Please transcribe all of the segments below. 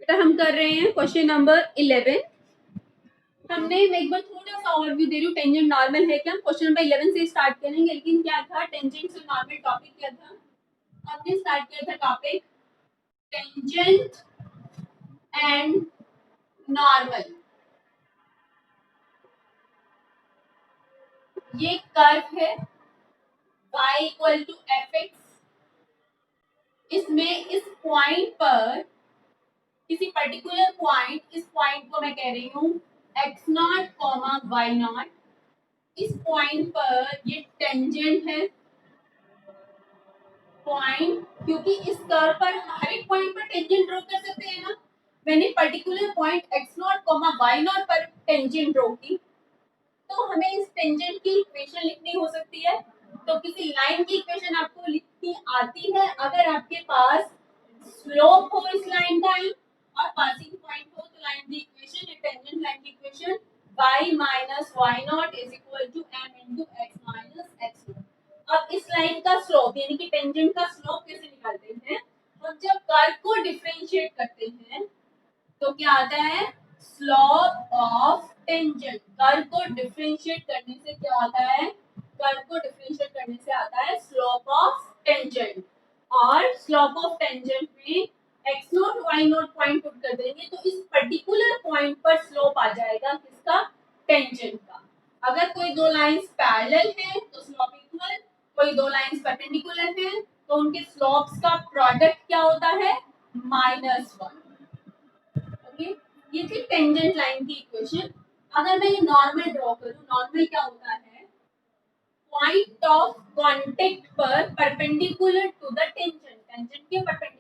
Chapter हम कर रहे हैं क्वेश्चन नंबर 11। हमने एक बार थोड़ा सा ओवरव्यू दे रही हूँ, टेंजेंट नॉर्मल है क्या। क्वेश्चन नंबर 11 से स्टार्ट करेंगे, लेकिन क्या था टेंजेंट से नॉर्मल टॉपिक क्या था। हमने स्टार्ट किया था टॉपिक टेंजेंट एंड नॉर्मल। ये कर्व है y इक्वल टू fx। इसमें इस पॉइंट पर किसी पर्टिकुलर पॉइंट, इस पॉइंट को मैं कह रही हूँ x naught comma y not. इस पॉइंट पर ये टेंजेंट है पॉइंट, क्योंकि इस कर्व पर हर एक पॉइंट पर टेंजेंट ड्रॉ कर सकते हैं ना। मैंने particular point x naught comma y naught पर टेंजेंट ड्रॉ की, तो हमें इस टेंजेंट की इक्वेशन लिखनी हो सकती है। तो किसी लाइन की इक्वेशन आपको लिखनी आती है अगर आपके पास स्लोप हो इस लाइन का और पासिंग पॉइंट हो, तो लाइन की इक्वेशन, टेंजेंट लाइन की equation y minus Y naught is equal to m into x minus x naught. अब इस लाइन का स्लोप यानी कि टेंजेंट का स्लोप कैसे निकालते हैं। हम जब कर्व को डिफरेंशिएट करते हैं तो क्या आता है, स्लोप ऑफ टेंजेंट। कर्व को डिफरेंशिएट करने से क्या आता है, कर्व को डिफरेंशिएट करने से आता है स्लोप ऑफ टेंजेंट। और स्लोप ऑफ टेंजेंट में x note y note point put कर देंगे तो इस पर्टिकुलर पॉइंट पर स्लोप आ जाएगा किसका, टेंजेंट का। अगर कोई दो लाइंस पैरेलल हैं तो स्लोप इक्वल, कोई दो लाइंस परपेंडिकुलर हैं तो उनके स्लोप्स का प्रोडक्ट क्या होता है, -1। ओके, ये थी टेंजेंट लाइन की इक्वेशन। अगर मैं ये नॉर्मल ड्रॉ करूं, नॉर्मल क्या होता है, पॉइंट ऑफ कांटेक्ट पर perpendicular to the tangent, tangent के परपेंडिकुलर।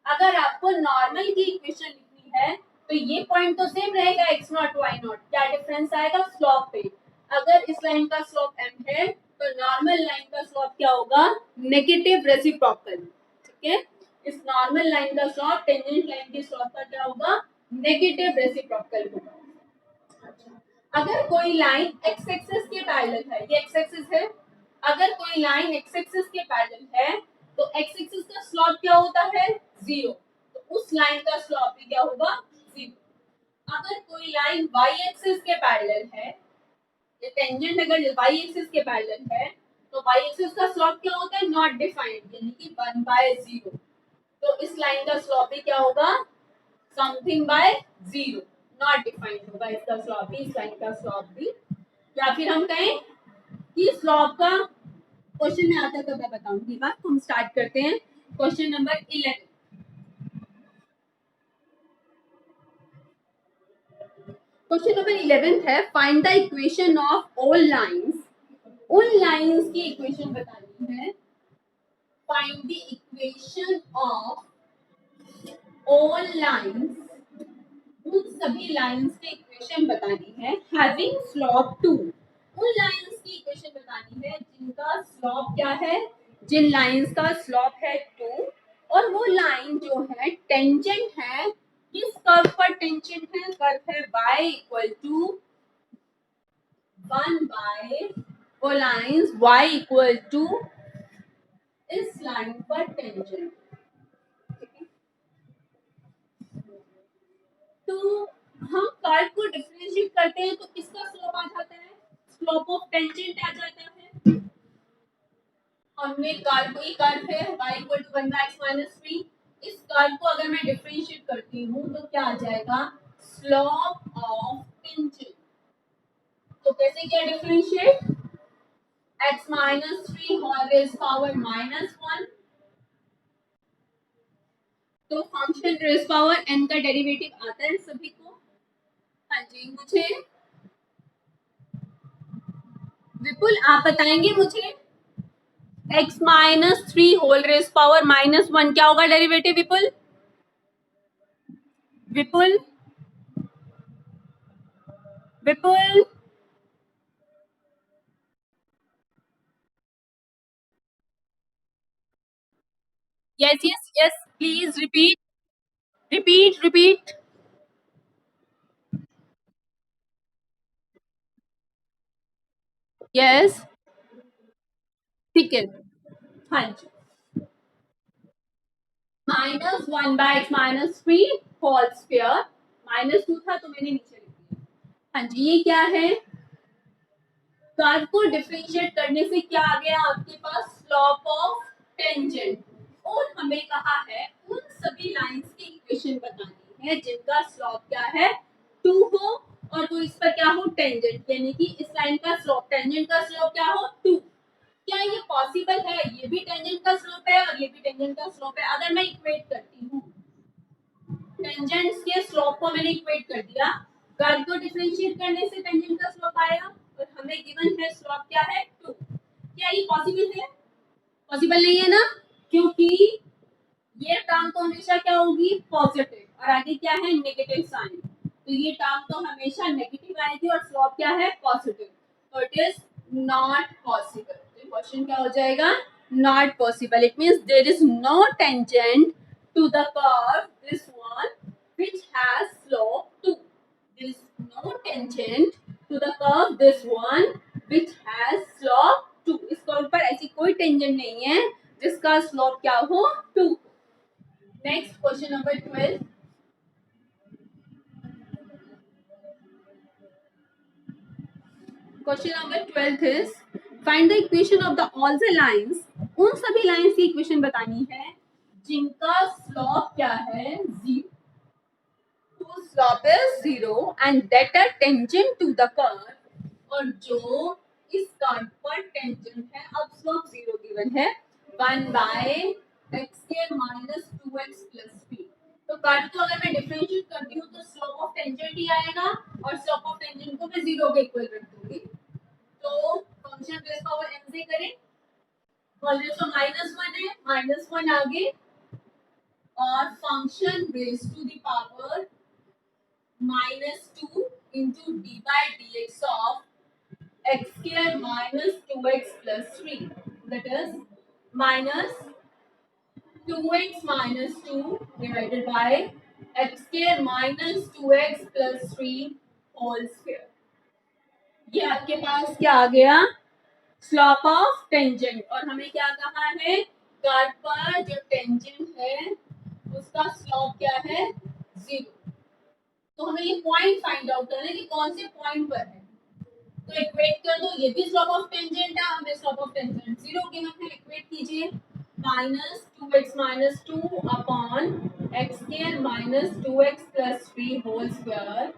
अगर आपको नॉर्मल की इक्वेशन लिखनी है तो ये पॉइंट तो सेम रहेगा x नॉट y नॉट, क्या डिफरेंस आएगा स्लोप पे। अगर इस लाइन का स्लोप m है तो नॉर्मल लाइन का स्लोप क्या होगा, नेगेटिव रेसिप्रोकल। ठीक है, इस नॉर्मल लाइन का स्लोप टेंजेंट लाइन के स्लोप का क्या होगा, नेगेटिव रेसिप्रोकल होगा। अगर कोई लाइन x एक्सिस के पैरेलल है, ये x एक्सिस है, अगर कोई लाइन x एक्सिस के पैरेलल है तो x एक्सिस का स्लोप क्या होता है, 0। तो उस लाइन का स्लोप भी क्या होगा, 0। अगर कोई लाइन y एक्सिस के पैरेलल है, ये टेंजेंट अगर y एक्सिस के पैरेलल है तो y एक्सिस का स्लोप क्या होता है, नॉट डिफाइंड, यानी कि 1/0। तो इस लाइन का स्लोप भी क्या होगा, समथिंग बाय 0, नॉट डिफाइंड होगा इसका स्लोप भी, इस लाइन का स्लोप भी। या फिर हम कहें कि स्लोप का क्वेश्चन में आता है तो मैं बताऊंगी बात। हम स्टार्ट करते हैं क्वेश्चन नंबर 11। क्वेश्चन नंबर 11 है, find the equation of all lines. उन लाइंस की इक्वेशन बतानी है। Find the equation of all lines, उन सभी लाइंस की इक्वेशन बतानी है। हैविंग स्लोप 2, उन लाइंस की इक्वेशन बतानी है जिनका स्लोप क्या है, जिन लाइंस का स्लोप है 2 और वो लाइन जो है टेंजेंट है, किस कर्व पर टेंजेंट है, कर्व है y इक्वल टू 1 बाय, वो लाइंस y इक्वल टू इस लाइन पर टेंजेंट। तो हम कर्व को डिफरेंशिएट करते हैं तो किसका स्लोप आ जाता है, स्लोप ऑफ टेंजेंट आ जाता है। हमने कर्व, कोई कर्व है y equal to 1/x minus 3, इस कर्व को अगर मैं डिफरेंशिएट करती हूँ तो क्या आ जाएगा, स्लोप ऑफ टेंजेंट। तो कैसे किया differentiate, x minus 3 whole raise power -1। तो फंक्शन रेज पावर n का डेरिवेटिव आता है सभी को। हाँ जी, मुझे विपुल आप बताएंगे मुझे x minus 3 whole raise power -1 क्या होगा derivative, Vipul, Vipul, Vipul. Yes, yes, yes. Please repeat. Repeat, repeat. Yes. ठीक है, हाँ जी। माइनस 1/(x-3) होल स्क्वायर, -2 था तो मैंने नीचे लिख दिया। हाँ जी, ये क्या है? कर्व को डिफरेंशिएट करने से क्या आ गया आपके पास? Slope of tangent. और हमें कहा है उन सभी लाइंस की इक्वेशन बतानी है जिनका स्लोप क्या है? 2 हो और वो इस पर क्या हो? टेंजेंट, यानी कि इस लाइन का स्लोप, टेंजेंट का स्लोप क्या हो? 2। क्या ये पॉसिबल है? ये भी टेंजेंट का स्लोप है और ये भी टेंजेंट का स्लोप है। अगर मैं इक्वेट करती हूँ, टेंजेंट्स के स्लोप को मैंने इक्वेट कर दिया, कर्व को डिफरेंशिएट करने से टेंजेंट का स्लोप आया और हमें गिवन है स्लोप क्या है? 2। क्या ये पॉसिबल है? पॉसिबल नहीं है ना, क्योंकि ये टर्म तो हमेशा क्या होगी? पॉजिटिव, और आगे क्या है? Negative sign. तो ये टर्म तो हमेशा नेगेटिव आएगी और स्लोप क्या है? पॉजिटिव। तो इट इज नॉट पॉसिबल। तो क्वेश्चन क्या हो जाएगा? Not possible. It means there is no tangent to the curve this one which has slope 2. There is no tangent to the curve this one which has slope 2. इस curve पर ऐसी कोई tangent नहीं है जिसका स्लोप क्या हो? 2। Next question number 12। Question number 12 is find the equation of the all the lines. उन सभी लाइंस की इक्वेशन बतानी है जिनका स्लोप क्या है? 0। whose slope is 0 and that are tangent to the curve, और जो इस कर्व पर टेंजेंट है। अब स्लोप 0 गिवन है, 1/(x²-2x+3). तो कर्व को अगर मैं डिफरेंशिएट करती हूँ तो स्लोप ऑफ टेंजेंट ही आएगा और स्लोप ऑफ टेंजेंट को मैं 0 के इक्वल रख दूंगी। तो फंक्शन बेस पावर m से करें, ऑलरेडी तो -1 है, -1 आगे और function base to the power -2 into d by dx of x²-2x+3, that is minus 2x-2 divided by x²-2x+3 whole square। ये आपके पास क्या आ गया? Slope of tangent. और हमें क्या कहा है? कर्व पर जो टेंजेंट है उसका स्लोप क्या है? 0। तो हमें ये पॉइंट फाइंड आउट करना है कि कौन से पॉइंट पर है। तो इक्वेट कर दो, ये भी स्लोप ऑफ टेंजेंट है, हमें स्लोप ऑफ टेंजेंट 0 गिवन है, इक्वेट कीजिए। -2x-2 upon x²-2x+3 whole square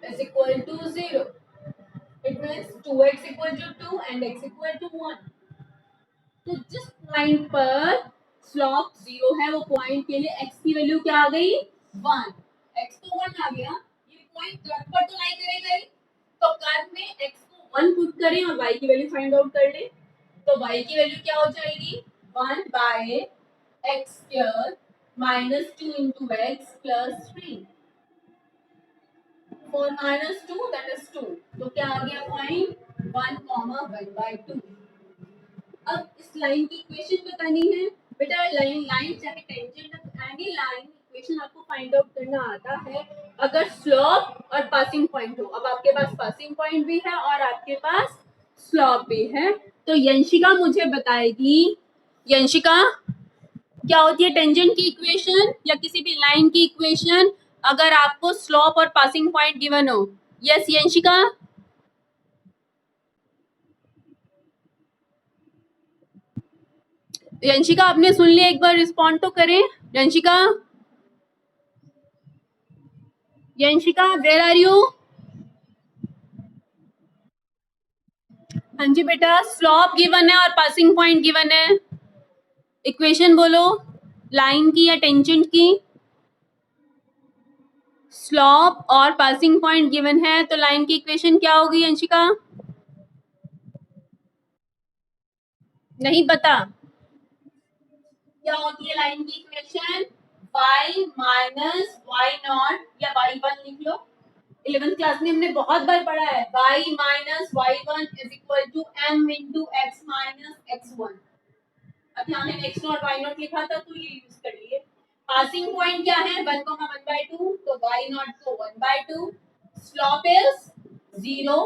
is equal to 0। It means 2x equal to 2 and x equal to 1। तो जिस पॉइंट पर स्लोप 0 है वो पॉइंट के लिए x की वैल्यू क्या आ गई? 1। x तो 1 आ गया, ये पॉइंट कर्व पर तो लाई करेगा ही, तो कर्व में x को 1 पुट करें और y की वैल्यू फाइंड आउट कर लें। तो y की वैल्यू क्या हो जाएगी? 1/(x² -2 into x plus 3। 4 - 2 that is 2। तो क्या आ गया पॉइंट? 1, 1/2। अब इस लाइन की इक्वेशन बतानी है। बेटा लाइन चाहे टेंजेंट एनी लाइन इक्वेशन आपको फाइंड आउट करना आता है अगर स्लोप और पासिंग पॉइंट हो। अब आपके पास पासिंग पॉइंट भी है और आपके पास स्लोप भी है। तो यंशिका मुझे बताएगी, यंशिका क्या होती है टेंजेंट की इक्वेशन या किसी भी लाइन की इक्वेशन अगर आपको स्लोप और पासिंग पॉइंट गिवन हो। यस यंशिका? यंशिका आपने सुन लिया, एक बार रिस्पॉन्ड तो करें। यंशिका, यंशिका वेयर आर यू? हाँ जी बेटा, स्लोप गिवन है और पासिंग पॉइंट गिवन है। इक्वेशन बोलो लाइन की या टेंजेंट की। स्लोप और पासिंग पॉइंट गिवन है तो लाइन की इक्वेशन क्या होगी यंशिका? नहीं पता क्या होती है लाइन की equation? y minus Y naught या y1 लिख लो। 11th क्लास में हमने बहुत बार पढ़ा है y minus y1 is equal to m into x minus x1। अब यहाँ मैंने x नॉट y नॉट लिखा था तो ये यूज कर लिए। पासिंग पॉइंट क्या है? 1,1/2, तो y नॉट को 1/2, स्लोप इज 0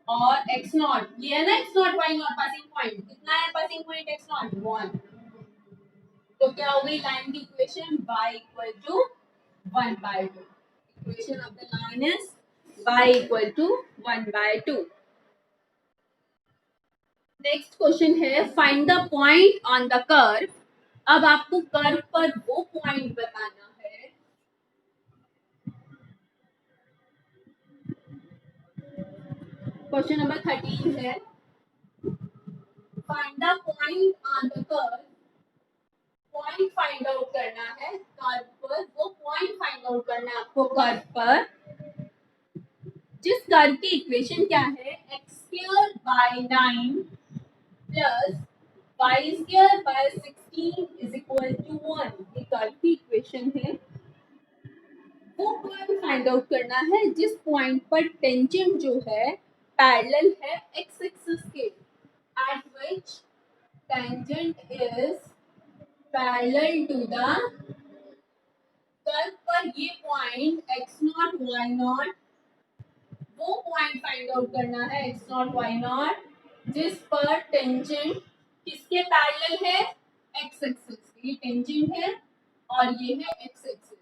और x नॉट ये है ना x naught y naught passing point कितना है? Passing point x naught 1। तो क्या हो गई लाइन की equation y equal to 1/2. Equation of the line is y equal to 1/2. Next question है find the point on the curve. अब आपको कर्व पर वो पॉइंट बताना है. क्वेश्चन नंबर 13 है find the point on the curve. Point find out करना है कर्व पर. वो पॉइंट फाइंड आउट करना है आपको कर्व पर जिस कर्व की इक्वेशन क्या है x²/9 plus y²/16 is equal to 1. ये कर्व की इक्वेशन है. वो पॉइंट फाइंड आउट करना है जिस पॉइंट पर टेंजेंट जो है पैरेलल है x एक्सिस के. At which tangent is parallel to the curve पर ये पॉइंट x0 y0. वो पॉइंट फाइंड आउट करना है x0 y0 जिस पर टेंजेंट किसके पैरेलल है x एक्सिस. ये टेंजेंट है और ये है x एक्सिस.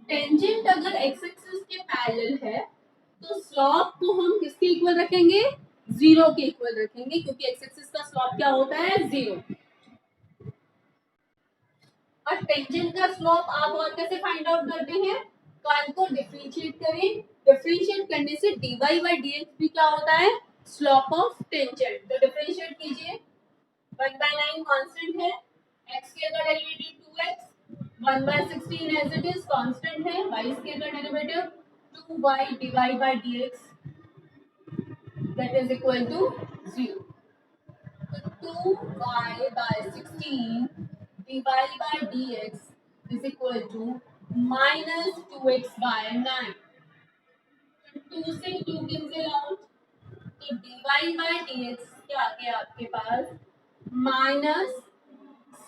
टेंजेंट अगर x एक्सिस के पैरेलल है तो स्लॉप को हम किसके इक्वल रखेंगे 0 के इक्वल रखेंगे क्योंकि x एक्सिस का स्लॉप क्या होता है 0. और टेंजेंट का स्लॉप आप और कैसे फाइंड आउट करते हैं कर्व को डिफरेंशिएट करें. डिफरेंशिएट करने से dy by dx भी क्या होता है स्लॉप ऑफ टेंजेंट. तो डिफरेंशिएट कीजिए. 1/9 कांस्टेंट है. x के का derivative 2x. 1/16 as it is constant है. y के का derivative 2y dy by dx that is equal to 0. So 2y/16 dy by dx is equal to minus 2x/9. 2 से 2 cancel out तो dy by dx क्या आ गया आपके पास minus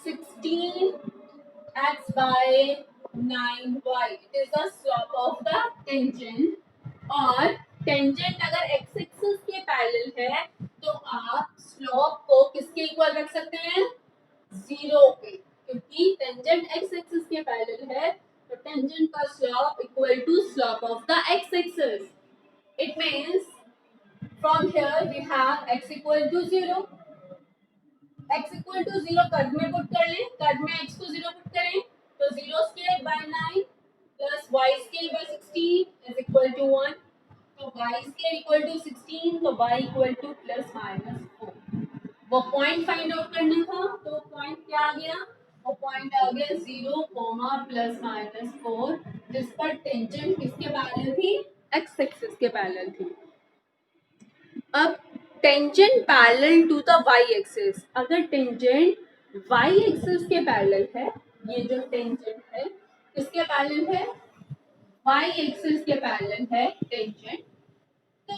16x/9y. It is the slope of the tangent. और tangent अगर x axis के parallel है तो आप स्लोप को किसके इक्वल रख सकते हैं 0 के. क्योंकि टेंजेंट x एक्सिस के पैरेलल है तो टेंजेंट का slope equal to slope of the x axis. It means from here we have x equal to 0. x equal to 0 curve में पुट कर लें. कर्व में x को 0 पुट करें तो 0²/9 plus y²/16 is equal to 1. तो y² equal to 16 तो y equal two plus minus 4. वो पॉइंट फाइंड आउट करना था तो पॉइंट क्या आ गया वो पॉइंट आ गया 0, प्लस माइनस 4 जिस पर टेंजेंट किसके पैरेलल थी x एक्सिस के पैरेलल थी. अब tangent parallel to the y axis. अगर टेंजेंट y एक्सिस के पैरेलल है ये जो टेंजेंट है किसके पैरेलल है y एक्सिस के पैरेलल है टेंजेंट. तो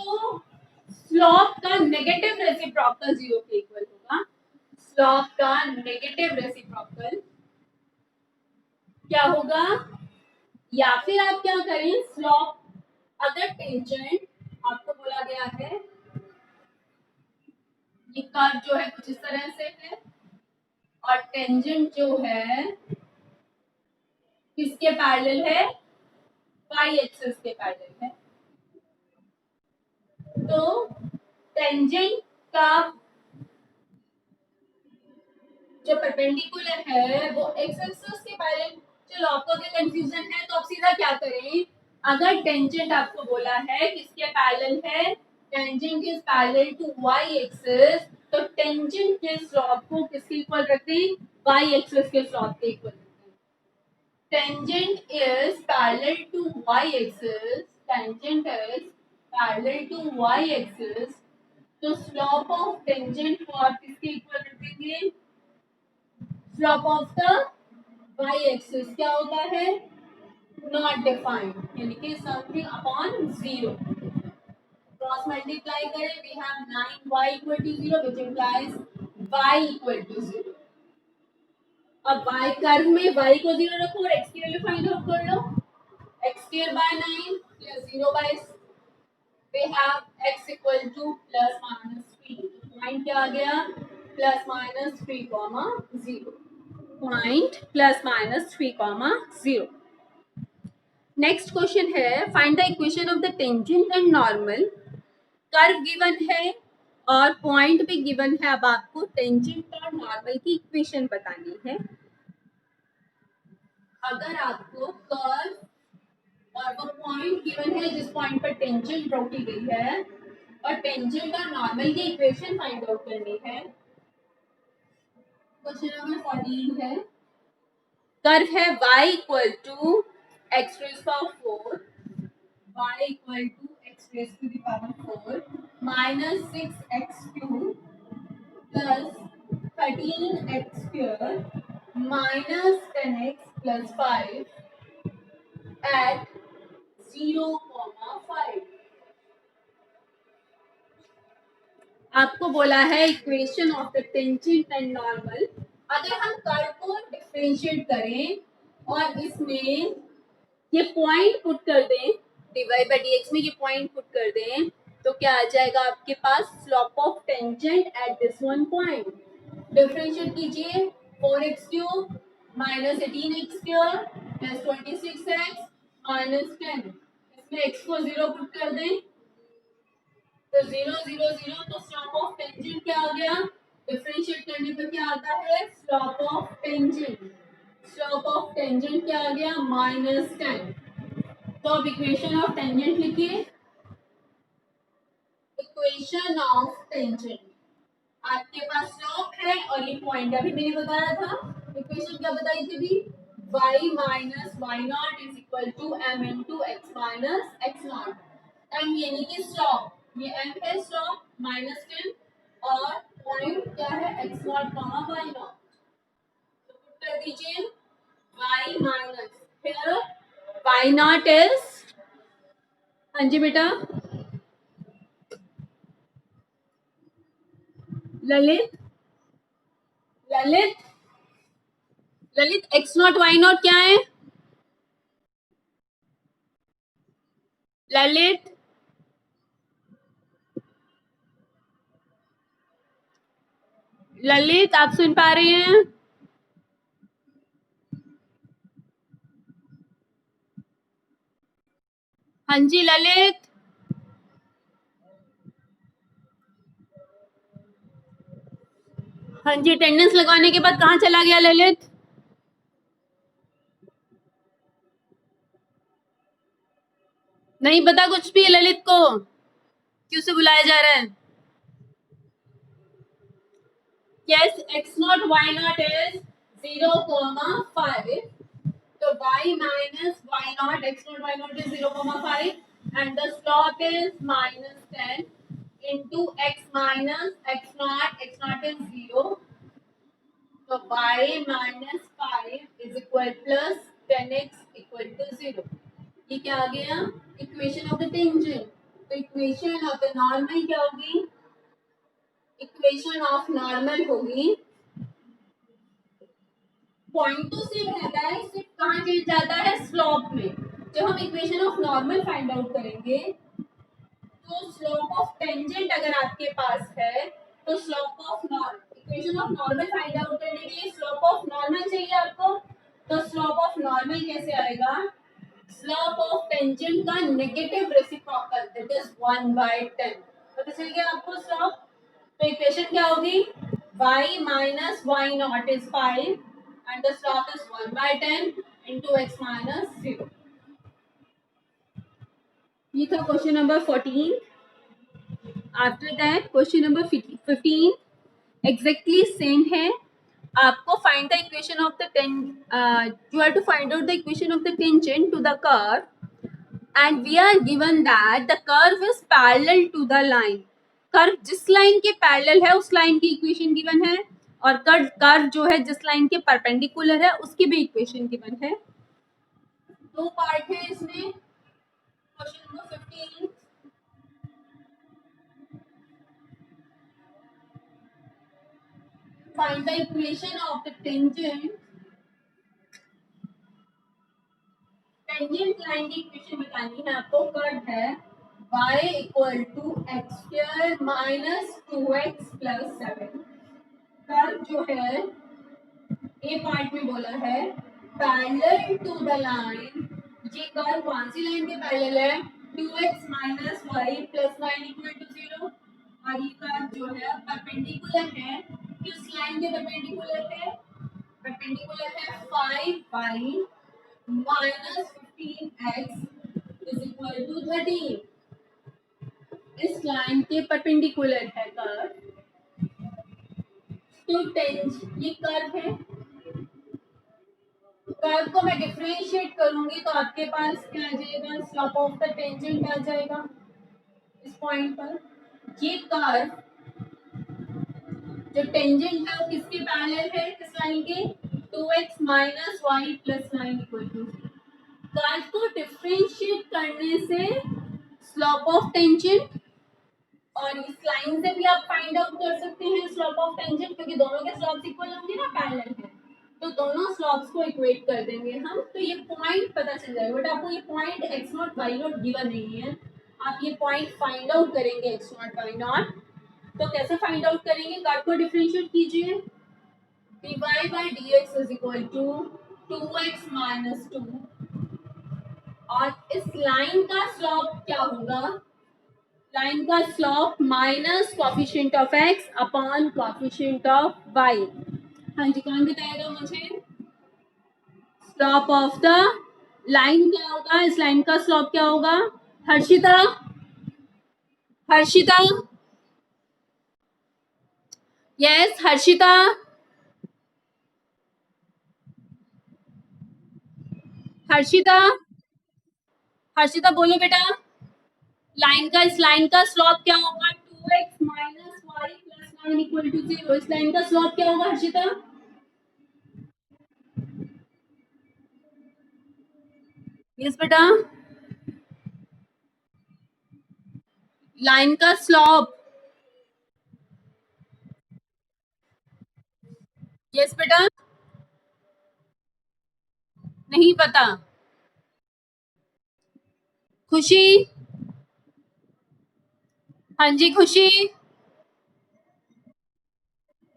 स्लॉप का नेगेटिव रेसिप्रोकल 0 के इक्वल होगा. स्लॉप का नेगेटिव रेसिप्रोकल क्या होगा या फिर आप क्या करें स्लॉप अगर टेंजेंट आपको बोला गया है ये कर्व जो है कुछ इस तरह से है और टेंजेंट जो है किसके पैरेलल है y एक्सिस के पैरेलल है. तो टेंजेंट का जो परपेंडिकुलर है वो x एक्सिस के पैरेलल. चलो आपको अगर कंफ्यूजन है तो आप सीधा क्या करें अगर टेंजेंट आपको बोला है किसके पैरेलल है tangent is parallel to y axis तो टेंजेंट के स्लॉप को किसके इक्वल रख दें y एक्सिस के स्लॉप के इक्वल रख दें. Tangent is parallel to y axis. Tangent is parallel to y axis तो स्लॉप ऑफ टेंजेंट को आप किसके इक्वल रखेंगे slope of the y axis क्या होता है नॉट डिफाइंड यानी कि समथिंग अपॉन 0. क्रॉस मल्टीप्लाई करें we have 9y equal to 0 which implies y equal to 0. अब y कर्व में y को 0 रखो और x की वैल्यू फाइंड आउट कर लो. x²/9 plus 0 we have x equal to plus minus 3. Point क्या आ गया plus minus 3, 0. Point plus minus 3,0। Next question है find the equation of the tangent and normal. Curve given है और point भी given है। अब आपको टेंजेंट और नॉर्मल की इक्वेशन बतानी है। अगर आपको कर्व और वो पॉइंट गिवन है जिस पॉइंट पर टेंजेंट ड्रॉ की गई है और टेंजेंट और नॉर्मल की इक्वेशन फाइंड आउट करनी है। क्वेश्चन नंबर 14 है कर्व है y equal to x raise power 4, y equal to x raise to the power 4 minus 6x cube plus 13x square minus 10x plus 5 at 0,5। आपको बोला है equation of the tangent and normal. अगर हम curve को differentiate करें और इसमें ये पॉइंट पुट कर दें, dy बाई dx में ये पॉइंट पुट कर दें, तो क्या आ जाएगा आपके पास slope of tangent at this one point. Differentiate कीजिए 4x cube minus 18x square plus 26x minus 10। इसमें x को 0 पुट कर दें तो 0 0 0, तो स्लोप ऑफ टेंजेंट क्या आ गया। डिफरेंशिएट करने पर क्या आता है slope of tangent. Slope of tangent क्या आ गया माइनस 10। तो अब इक्वेशन ऑफ टेंजेंट लिखिए। इक्वेशन ऑफ टेंजेंट आपके पास स्लोप है और ये पॉइंट अभी मैंने बताया था। इक्वेशन क्या बताई थी अभी y minus Y naught is equal to m into x minus x naught. m यानी कि स्लोप, ये m है स्लोप माइनस 10 और पॉइंट क्या है x naught comma y naught. तो पुट कर दीजिए y माइनस फिर वाई नॉट इज, हाँ जी बेटा Lalit Lalit Lalit x naught y naught क्या है ललित। ललित आप सुन पा रहे हैं। हाँ जी ललित। हाँ जी अटेंडेंस लगाने के बाद कहाँ चला गया ललित। नहीं पता कुछ भी ललित को क्यों से बुलाया जा रहा है। Yes x naught y naught is 0,5। तो y minus Y naught x naught y naught is 0,5 and the slope is minus 10 into x minus x naught is 0, so y minus 5 is equal plus 10x equal to 0। ये क्या आ गया equation of the tangent. तो equation of the normal क्या होगी, equation of normal होगी point तो same रहता है, सिर्फ कहाँ चेंज जाता है स्लोप में। जब हम equation of normal find out करेंगे तो स्लोप ऑफ टेंजेंट अगर आपके पास है तो slope of equation of normal find out करने के लिए स्लोप ऑफ नॉर्मल चाहिए आपको। तो स्लोप ऑफ नॉर्मल कैसे आएगा, स्लोप ऑफ टेंजेंट का नेगेटिव रेसिप्रोकल दैट इज 1/10। पता चल गया आपको स्लोप। तो इक्वेशन क्या होगी y minus Y naught is 5 and the slope is 1/10 into x minus 0। ये था question number 14। After that question number 15 exactly same है। आपको find the equation of the you have to find out the equation of the tangent to the curve and we are given that the curve is parallel to the line. Curve जिस line के parallel है उस line की equation given है और curve जो है जिस लाइन के परपेंडिकुलर है उसकी भी इक्वेशन गिवन है। दो पार्ट है इसमें। Question number 15 find the equation of the tangent line की इक्वेशन बतानी है आपको। कर्व है y equal to x square minus 2x plus 7। Curve जो है ए पार्ट में बोला है पैरेलल टू द लाइन, ये कर्व कौन सी लाइन के पैरेलल है? 2x minus y plus nine equal to 0। और ये कर्व जो है परपेंडिकुलर है, किस लाइन के परपेंडिकुलर है? परपेंडिकुलर है 5y minus 15x is equal to 13। इस लाइन के परपेंडिकुलर है कर्व, तो टेंज ये कर्व है। कर्व को मैं डिफरेंशिएट करूंगी तो आपके पास क्या आ जाएगा? स्लोप ऑफ द टेंजेंट आ जाएगा इस पॉइंट पर। ये कर्व जो टेंजेंट है वो किसके पैरेलल है? किस लाइन के? 2x minus y plus nine equal to. Curve को डिफरेंशिएट करने से स्लोप ऑफ टेंजेंट और इस लाइन से भी आप फाइंड आउट कर सकते हैं स्लोप ऑफ टेंजेंट, क्योंकि दोनों के स्लोप्स इक्वल होंगे ना, पैरेलल है, तो दोनों स्लोप्स को इक्वेट कर देंगे हम, तो ये पॉइंट पता चल जाएगा। बट आपको ये point x naught y naught given नहीं है, आप ये पॉइंट फाइंड आउट करेंगे x नॉट y नॉट। तो कैसे फाइंड आउट करेंगे? कर्व को डिफरेंशिएट कीजिए, dy by dx is equal to 2x minus 2, और इस लाइन का स्लोप क्या होगा? लाइन का slope minus coefficient of x upon coefficient of y। हाँ जी, कौन बताएगा मुझे? स्लोप ऑफ द लाइन क्या होगा? इस लाइन का स्लोप क्या होगा? हर्षिता, हर्षिता, यस हर्षिता, हर्षिता, हर्षिता बोलो बेटा। लाइन का, इस लाइन का स्लोप क्या होगा? 2x minus y plus nine equal to 0। इस लाइन का स्लोप क्या होगा हर्षिता? यस बेटा, लाइन का स्लोप। यस बेटा, नहीं पता। खुशी, हाँ जी खुशी,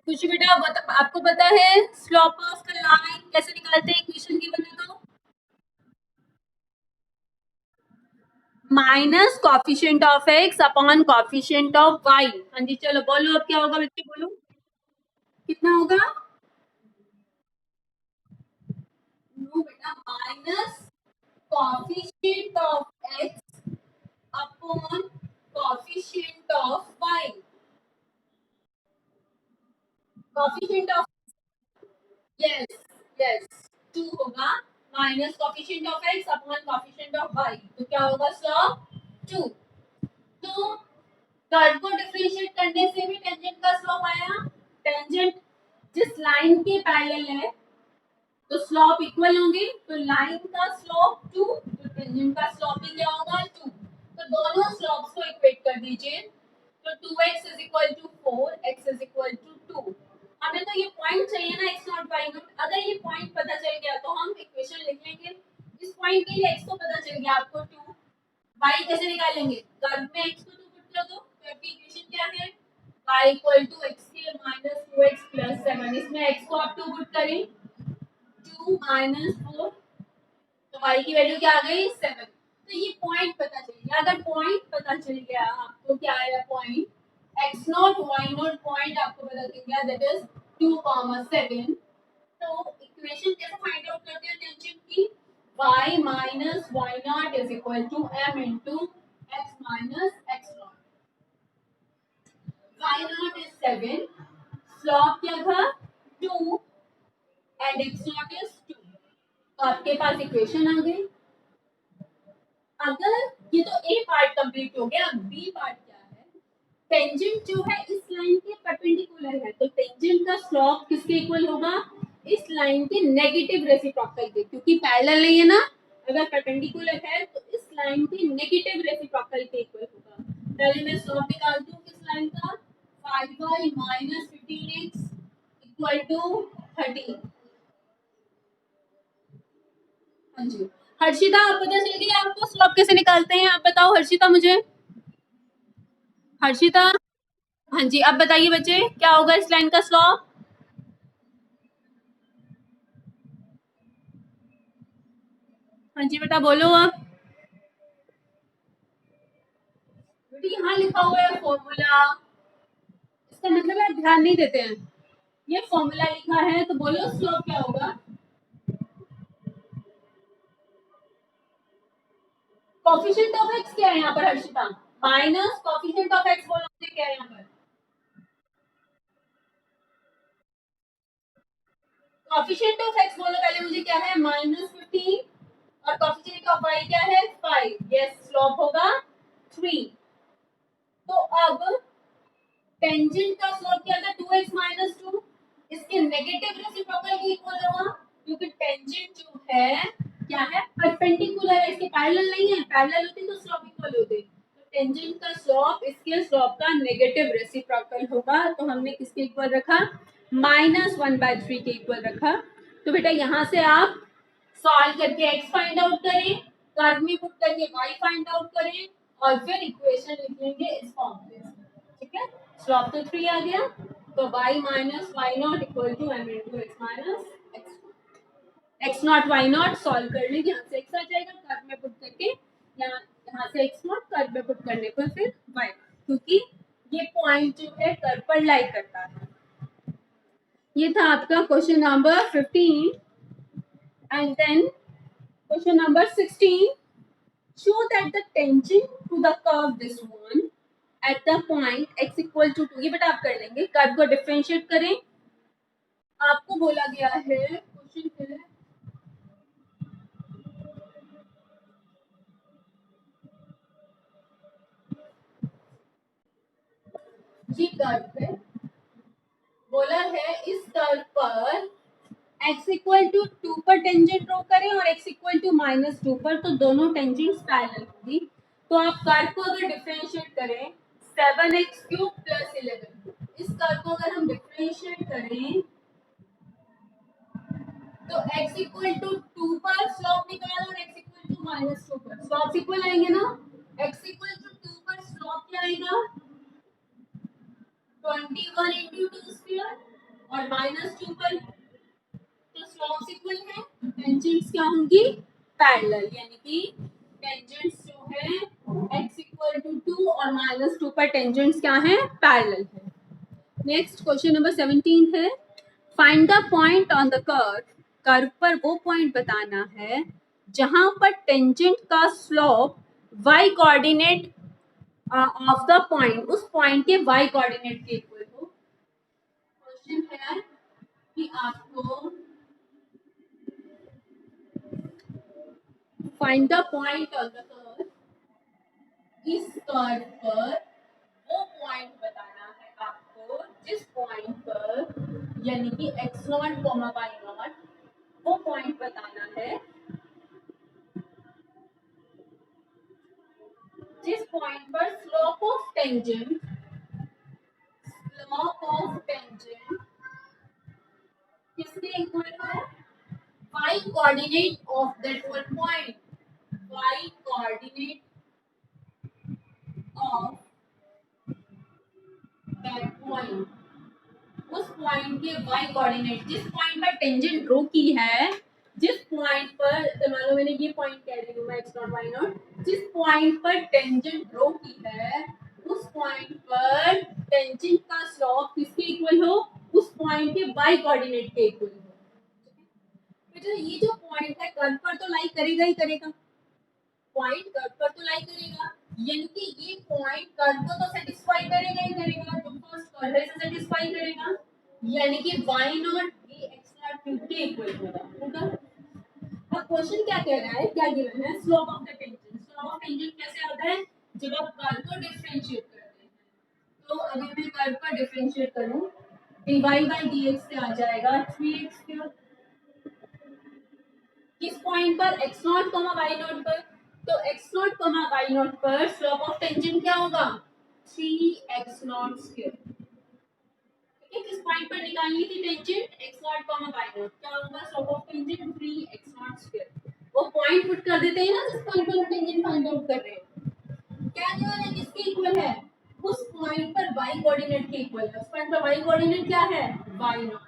खुशी बेटा आपको पता है स्लोप ऑफ द लाइन कैसे निकालते हैं? इक्वेशन की बने तो minus coefficient of x upon coefficient of y. हाँ जी चलो बोलो, अब क्या होगा बच्चे बोलो, कितना होगा? नो बेटा, minus coefficient of x upon coefficient of y. Coefficient of, yes yes, 2 होगा, minus coefficient of x upon coefficient of y, तो क्या होगा? स्लोप 2। तो कर्व को डिफरेंशिएट करने से भी टेंजेंट का स्लोप आया। टेंजेंट जिस लाइन के पैरेलल है तो स्लोप इक्वल होंगे, तो लाइन का स्लोप 2, तो टेंजेंट का स्लोप भी क्या होगा? 2। तो दोनों स्लोप्स को इक्वेट कर दीजिए, तो 2x is equal to 4, x is equal to 2। हमें तो ये पॉइंट चाहिए ना x नॉट y नॉट। अगर ये पॉइंट पता चल गया तो हम इक्वेशन लिख लेंगे। इस पॉइंट के लिए x तो पता चल गया आपको 2, y कैसे निकालेंगे? कर्व में x को 2 पुट कर दो, तो आपकी इक्वेशन क्या है? y इक्वल टू x के माइनस 2x प्लस 7। इसमें x को आप 2 पुट करें, 2 माइनस 4, तो y की वैल्यू क्या आ गई? 7। तो ये पॉइंट पता चल गया। अगर पॉइंट पता चल गया आपको, क्या आया point? x naught y naught point आपको पता चल गया, दैट इज 2,7। तो इक्वेशन कैसे फाइंड आउट करते हैं टेंजेंट की? y minus y naught is equal to m into x minus x naught. y naught is 7, slope क्या था? 2 एंड x नॉट इज 2। तो आपके पास इक्वेशन आ गई। अगर ये तो ए पार्ट कंप्लीट हो गया, बी पार्ट क्या है? टेंजेंट जो है इस लाइन के परपेंडिकुलर है, तो टेंजेंट का स्लोप किसके इक्वल होगा? इस लाइन के नेगेटिव रेसिप्रोकल के, क्योंकि पैरेलल नहीं है ना। अगर परपेंडिकुलर है तो इस लाइन के नेगेटिव रेसिप्रोकल के इक्वल होगा। पहले मैं स्लोप निकालती हूँ किस लाइन का? 5y minus 15x equal to 30। हाँ जी हर्षिता, आप पता चल गया आपको स्लोप कैसे निकालते हैं? आप बताओ हर्षिता मुझे, हर्षिता। हाँ जी अब बताइए बच्चे, क्या होगा इस लाइन का स्लोप? हाँ जी बेटा बोलो अब। बेटा यहाँ लिखा हुआ है फॉर्मूला, इसका मतलब है ध्यान नहीं देते हैं। ये फॉर्मूला लिखा है तो बोलो स्लोप क्या होगा। कोफिशिएंट ऑफ एक्स क्या है यहाँ पर Harshita? Minus coefficient of x बोलो मुझे क्या है यहाँ पर? कोफिशिएंट ऑफ एक्स बोलो पहले मुझे क्या है? -15 और कोफिशिएंट ऑफ वाई क्या है? 5। यस, स्लोप होगा 3। तो अब टेंजेंट का स्लोप क्या था? 2x-2। इसके नेगेटिव रेसिप्रोकल के इक्वल होगा क्योंकि टेंजेंट जो है क्या है? परपेंडिकुलर है, इसके पैरेलल नहीं है। पैरेलल होते तो स्लोप इक्वल होते। तो टेंजेंट का स्लोप इसके स्लोप का नेगेटिव रेसिप्रोकल होगा। तो हमने किसके इक्वल रखा? -1/3 के इक्वल रखा। तो बेटा यहाँ से आप सॉल्व करके x फाइंड आउट करें, कर्व में पुट करके y फाइंड आउट करें और फिर इक्वेशन लिख लेंगे इस फॉर्म में। ठीक है, स्लोप तो 3 आ गया, तो y minus Y naught equal to m into x minus x naught y naught solve कर लेंगे। यहाँ से x आ जाएगा, कर्व में पुट करके यहाँ से x नॉट कर्व में पुट करने पर फिर y, क्योंकि ये पॉइंट जो है कर्व पर लाई करता है। ये था आपका question number 15 and then question number 16। Show that the tangent to the curve this one at the point x equal to 2। ये बेटा आप कर लेंगे, कर्व को डिफरेंशिएट करें। आपको बोला गया है क्वेश्चन है ये कर्व है, बोला है इस कर्व पर x इक्वल टू 2 पर टेंजेंट ड्रॉ करें और x इक्वल टू -2 पर, तो दोनों टेंजेंट्स पैरेलल होगी। तो आप कर्व को अगर डिफरेंशिएट करें 7x³ + 11, इस कर्व को अगर हम डिफरेंशिएट करें तो x इक्वल टू 2 पर स्लोप निकालो और x इक्वल टू -2 पर स्लोप इक्वल आएंगे ना। x इक्वल टू 2 पर स्लोप क्या आएगा? 21 इंटू 2 स्क्वायर और -2 पर तो स्लोप्स इक्वल है, टेंजेंट्स क्या होंगी? पैरेलल, यानी कि टेंजेंट्स जो है x इक्वल टू 2 और -2 पर टेंजेंट्स क्या है? पैरेलल है। नेक्स्ट क्वेश्चन नंबर 17 है, find the point on the curve. Curve पर वो पॉइंट बताना है जहां पर टेंजेंट का slope y coordinate of the point, उस पॉइंट के y कोऑर्डिनेट के इक्वल हो। क्वेश्चन है कि आपको find the point on the curve, इस कर्व पर वो पॉइंट बताना है आपको जिस पॉइंट पर, यानी कि x0, y0, वो पॉइंट बताना है जिस पॉइंट पर स्लोप ऑफ टेंजेंट किसके इक्वल है? y coordinate of that one point, y coordinate of that point, उस पॉइंट के y कोऑर्डिनेट, जिस पॉइंट पर टेंजेंट ड्रॉ की है, जिस पॉइंट पर, तो मान लो मैंने ये पॉइंट कह रही हूँ मैं x0 y0, जिस पॉइंट पर टेंजेंट ड्रॉ की है उस पॉइंट पर टेंजेंट का स्लोप किसके इक्वल हो? उस पॉइंट के y कोऑर्डिनेट के इक्वल हो। बेटा ये जो पॉइंट है कर्व पर तो लाई करेगा ही करेगा, पॉइंट कर्व पर तो लाई करेगा, यानी कि ये पॉइंट कर्व को तो सेटिस्फाई करेगा ही करेगा, जो फर्स्ट कर्व है इसे सेटिस्फाई करेगा, यानी कि y0 भी x0 के इक्वल होगा। अब क्वेश्चन क्या कह रहा है, क्या गिवन है? Slope of the tangent. Slope of tangent कैसे आता है? जब आप कर्व को डिफरेंशिएट करते हैं। तो अगर मैं कर्व का डिफरेंशिएट करूं dy by dx से आ जाएगा 3x²। किस पॉइंट पर? x0, y0 पर। तो x0, y0 पर स्लोप ऑफ टेंजेंट क्या होगा? 3x02। ठीक है, किस पॉइंट पर निकालनी थी टेंजेंट? x0, y0, क्या होगा स्लोप ऑफ टेंजेंट? 3x02। वो पॉइंट पुट कर देते हैं ना जिस पॉइंट पर हम टेंजेंट फाइंड आउट कर रहे हैं। क्या गिवन है? किसके इक्वल है? उस पॉइंट पर y कोऑर्डिनेट के इक्वल है। उस पॉइंट पर y कोऑर्डिनेट क्या है? y0।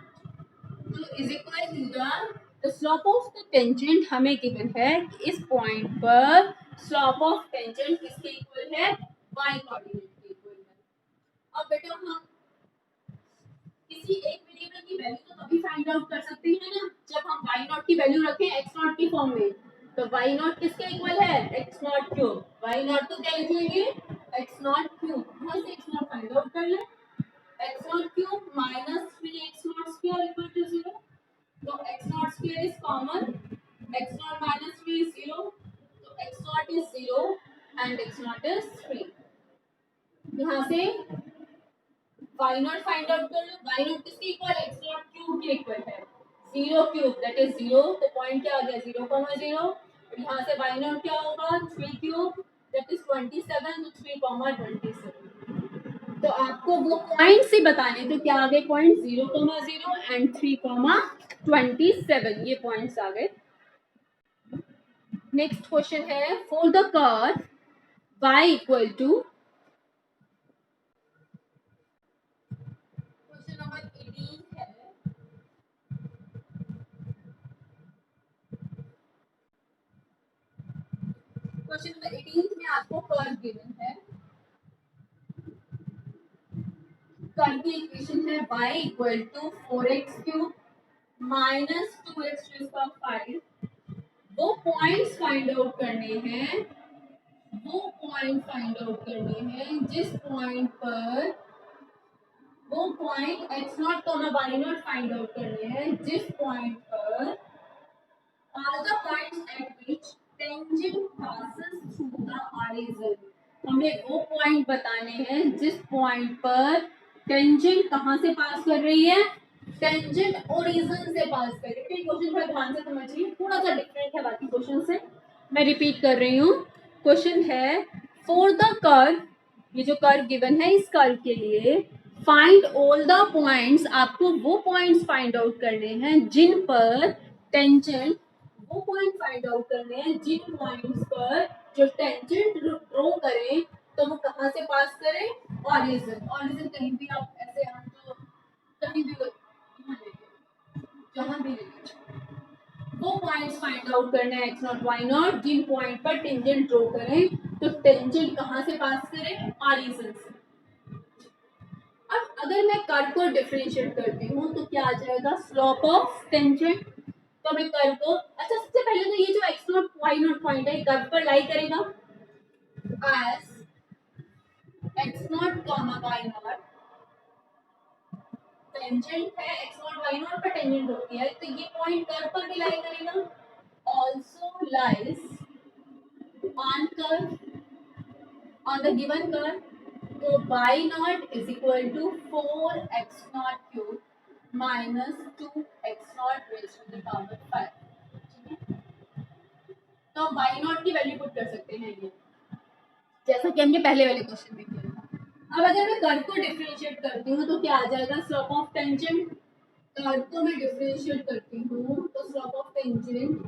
तो इज इक्वल टू द तो स्लोप ऑफ द टेंजेंट हमें गिवन है कि इस पॉइंट पर स्लोप ऑफ टेंजेंट किसके इक्वल है, y कोऑर्डिनेट के इक्वल है। अब बेटा हम किसी एक वेरिएबल की वैल्यू तो तभी फाइंड आउट कर सकते हैं ना जब हम y नॉट की वैल्यू रखें x नॉट की फॉर्म में। तो y नॉट किसके इक्वल है, x naught cube. y naught तो क्या लिखेंगे, x नॉट क्यूब। यहाँ से x नॉट फाइंड आउट कर ले, x naught cube minus 3x naught square equal to 0। तो x naught square is common, x naught minus 3 is 0, तो x naught is 0 and x naught is 3। यहाँ से y naught find out कर लो, y naught किसके equal है, x naught cube के इक्वल है, 0 क्यूब दैट इज 0। तो पॉइंट क्या आ गया 0,0। और यहाँ से y नॉट क्या होगा 3 क्यूब दैट इज 27, तो 3,27। तो आपको वो पॉइंट्स ही बताने, तो क्या आ गए पॉइंट 0,0 एंड 3,27, ये पॉइंट्स आ गए। Next question is for the curve y equal to, question number 18 है। क्वेश्चन नंबर 18 में आपको कर्व गिवन है, कर्व की इक्वेशन है y equal to 4x cube minus 2x to इसका 5। वो पॉइंट्स फाइंड आउट करने हैं, वो पॉइंट फाइंड आउट करने हैं जिस पॉइंट पर, वो point x naught comma y naught find out करने हैं जिस पॉइंट पर all the points at which tangent passes through the horizon। हमें वो पॉइंट बताने हैं जिस पॉइंट पर टेंजेंट कहाँ से पास कर रही है, टेंजेंट ओरिजिन से पास कर रही है। क्वेश्चन थोड़ा ध्यान से समझिए, थोड़ा सा डिफरेंट है बाकी क्वेश्चन से, मैं रिपीट कर रही हूँ। Question is for the curve, ये जो कर्व गिवन है इस कर्व के लिए फाइंड ऑल द पॉइंट्स, आपको वो पॉइंट्स फाइंड आउट करने हैं जिन पर टेंजेंट, वो पॉइंट फाइंड आउट करने हैं जिन पॉइंट्स पर जो टेंजेंट ड्रॉ करें तो वो कहाँ से पास करें, ऑरिजिन। ऑरिजिन कहीं भी आप ऐसे हम तो कहीं भी जहाँ भी ले, वो पॉइंट्स फाइंड आउट करना है x नॉट y नॉट जिन पॉइंट पर टेंजेंट ड्रॉ करें तो टेंजेंट कहाँ से पास करें, ऑरिजिन से। अब अगर मैं कर्व को डिफरेंशिएट करती हूँ तो क्या आ जाएगा, स्लोप ऑफ टेंजेंट। तो मैं कर्व को, अच्छा सबसे पहले तो ये जो x naught y naught point है कर्व पर लाई करेगा as x naught comma y naught, tangent है x नॉट y नॉट पर टेंजेंट होती है तो ये पॉइंट कर्व पर भी लाई करेगा, also lies on curve, on the given curve। तो y naught is equal to 4x naught cube minus 2x naught raise to the power 5। तो हम y नॉट की वैल्यू पुट कर सकते हैं ये, जैसा कि हमने पहले वाले क्वेश्चन में किया था। अब अगर मैं कर्व को डिफरेंशिएट करती हूँ तो क्या आ जाएगा, स्लोप ऑफ टेंजेंट। कर्व को मैं डिफरेंशिएट करती हूँ तो स्लोप ऑफ टेंजेंट,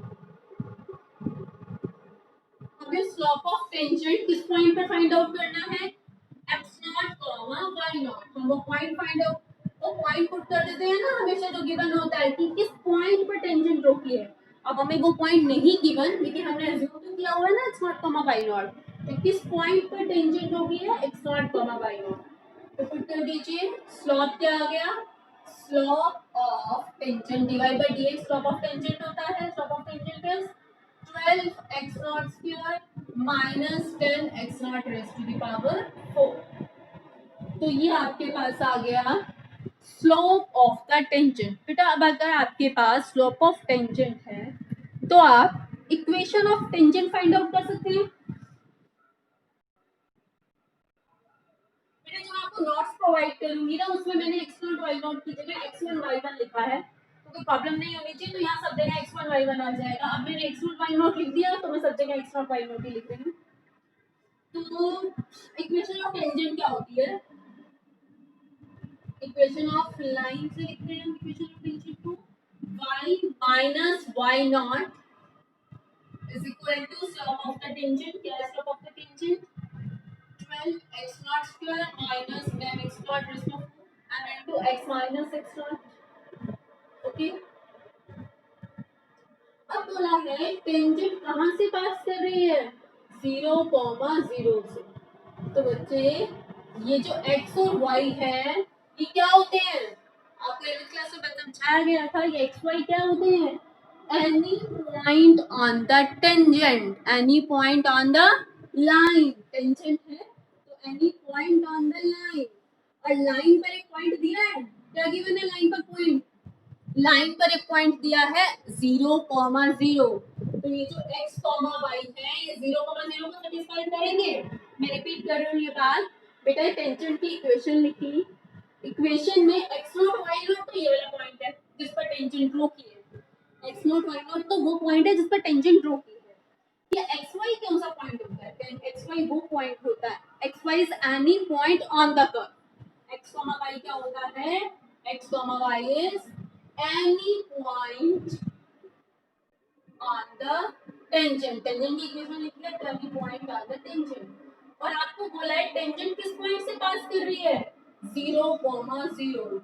हमें स्लोप ऑफ टेंजेंट किस पॉइंट पर फाइंड आउट करना है, x naught comma y not. हम वो पॉइंट फाइंड आउट, वो पॉइंट पुट कर देते हैं ना हमेशा जो गिवन होता है कि किस पॉइंट पर टेंजेंट रोकी है। अब हमें वो पॉइंट नहीं गिवन लेकिन हमने अज्यूम तो किया हुआ है ना x naught comma y naught, तो किस पॉइंट पर टेंजेंट रोकी है, x naught comma y naught. तो पुट कर दीजिए, स्लोप क्या आ गया, slope of tangent divide by dx, slope of tangent होता है, slope of tangent is 12x naught square minus 10x naught raise to the power 4। तो ये आपके पास आ गया स्लोप ऑफ द टेंजेंट। बेटा अब अगर आपके पास स्लोप ऑफ टेंजेंट है तो आप equation of tangent find out कर सकते हैं। मैंने जो आपको नोट्स प्रोवाइड करूंगी ना उसमें मैंने x नॉट y नॉट की जगह x1 y1 लिखा है, तो कोई प्रॉब्लम नहीं होनी चाहिए। तो यहाँ सब जगह x1 y1 आ जाएगा। अब मैंने x नॉट y नॉट लिख दिया तो मैं सब जगह x नॉट y नॉट ही लिख रही हूँ। तो इक्वेशन ऑफ टेंजेंट क्या होती है, इक्वेशन ऑफ लाइन से लिखते हैं इक्वेशन ऑफ टेंजेंट को, y minus y not is equal to slope of the tangent। क्या है slope of the tangent, 12x naught square minus 10x naught raised to 4 and into x minus x naught। Okay tangent कहाँ से पास कर रही है? 0,0 से। तो बच्चे ये जो x और y है ये क्या होते हैं? आपको 11th क्लास में समझाया गया था ये x y क्या होते हैं? Any point on the tangent, any point on the line, tangent है तो any point on the line, और लाइन पर एक पॉइंट दिया है, क्या गिवन है लाइन पर पॉइंट? लाइन पर एक पॉइंट दिया है 0,0, तो ये जो x, y है ये 0,0 को सेटिस्फाई करेंगे। मैं रिपीट कर रही हूँ ये बात, बेटा टेंजेंट की इक्वेशन लिखी, इक्वेशन में x0 y0 तो ये वाला पॉइंट है जिस पर टेंजेंट ड्रॉ की है, x0 y0 तो वो पॉइंट है जिस पर टेंजेंट ड्रॉ की है। ये xy कौन सा पॉइंट होता है? xy वो पॉइंट होता है, xy is any point on the curve. x, y क्या होता है? x, y is any point on the tangent, tangent की इक्वेशन लिख लिया, any point on the tangent, और आपको बोला है टेंजेंट किस पॉइंट से पास कर रही है? 0,0,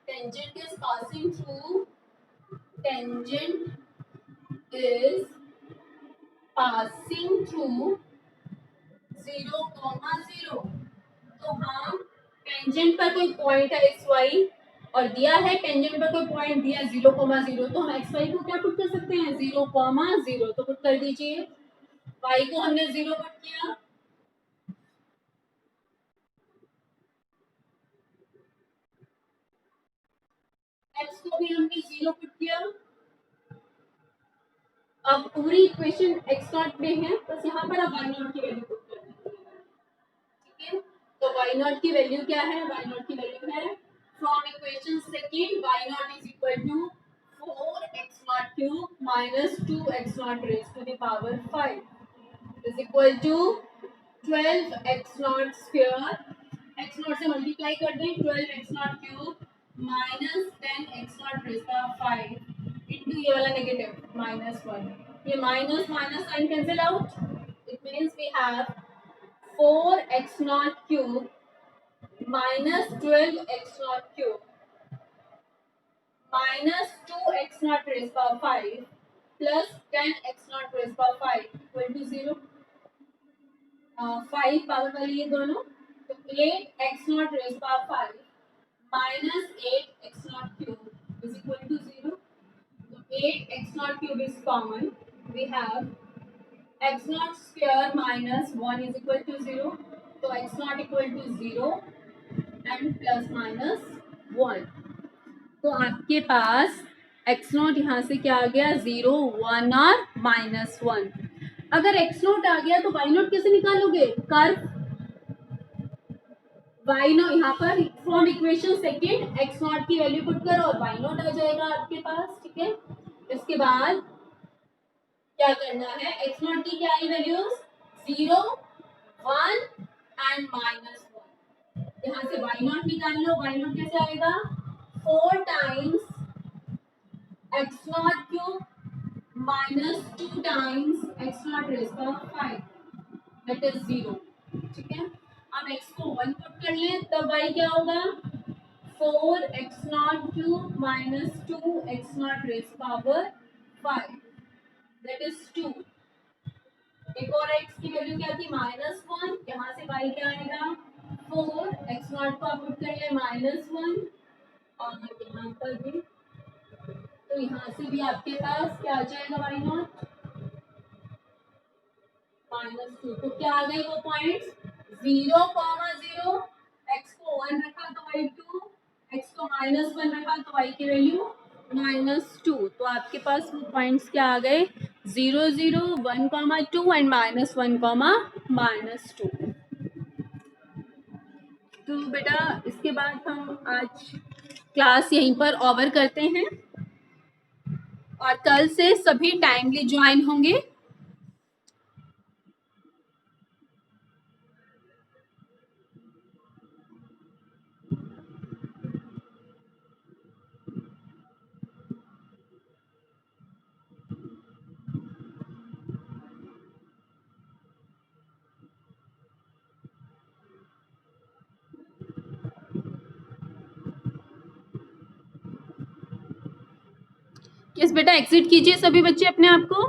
tangent is passing through, tangent is passing through 0,0, तो हम टेंजेंट पर कोई पॉइंट है एक्स वाई और दिया है टेंजेंट पर कोई पॉइंट दिया 0,0, तो हम एक्स वाई को क्या पुट कर सकते हैं? 0,0, तो पुट कर दीजिए। वाई को हमने 0 पुट किया, एक्स को भी हमने 0 पुट किया। अब पूरी इक्वेशन एक्स नॉट में है, बस यहाँ पर आप वाई नॉट की वैल्यू पुट कर दीजिए, ठीक है? तो वाई नॉट की वैल्यू क्या है? वाई नॉट की वैल्यू है from equation second y naught is equal to 4x naught cube minus 2x naught raised to the power 5 is equal to 12x naught square, x naught से multiply कर दें, 12x naught cube minus 10x naught raised to 5 into ये वाला negative -1, ये minus minus sign cancel out, it means we have 4x naught cube minus 12x naught cube minus 2x naught raised power 5 plus 10x naught raised power 5 equal to 0. 5 power वाली ये दोनों, तो 8x naught raised power 5 minus 8x naught cube is equal to 0. So 8x naught cube is common. We have x naught square minus 1 is equal to 0. So x naught equal to 0 and plus minus 1. तो आपके पास x note यहाँ से क्या आ गया? 0, 1 और -1। अगर x note आ गया तो y नोट कैसे निकालोगे? कर्व y नोट यहाँ पर from equation second x note की वैल्यू पुट करो और y नोट आ जाएगा आपके पास, ठीक है? इसके बाद क्या करना है? x नोट की क्या आई वैल्यूज? 0, 1 एंड -1। यहाँ से y नोट निकाल लो, y नोट कैसे आएगा? 4 times x naught cube minus 2 times x naught raised to 5 that is 0, ठीक है? अब x को 1 पुट कर लें तब y क्या होगा? 4x naught cube minus 2x naught raised to power 5 that is 2। एक और x की वैल्यू क्या थी? -1, यहाँ से y क्या आएगा? 4x naught को आप पुट कर लें -1 और यहाँ पर भी, तो यहाँ से भी आपके पास क्या आ जाएगा? Y naught -2। तो क्या आ गए वो पॉइंट्स? 0,0, x को 1 रखा तो y 2, x को -1 रखा तो y की वैल्यू -2। तो आपके पास वो पॉइंट्स क्या आ गए? 0, 0, 1,2 एंड -1, -2। तो बेटा इसके बाद हम आज क्लास यहीं पर ओवर करते हैं और कल से सभी टाइमली ज्वाइन होंगे। यस बेटा, एग्जिट कीजिए सभी बच्चे अपने आप को।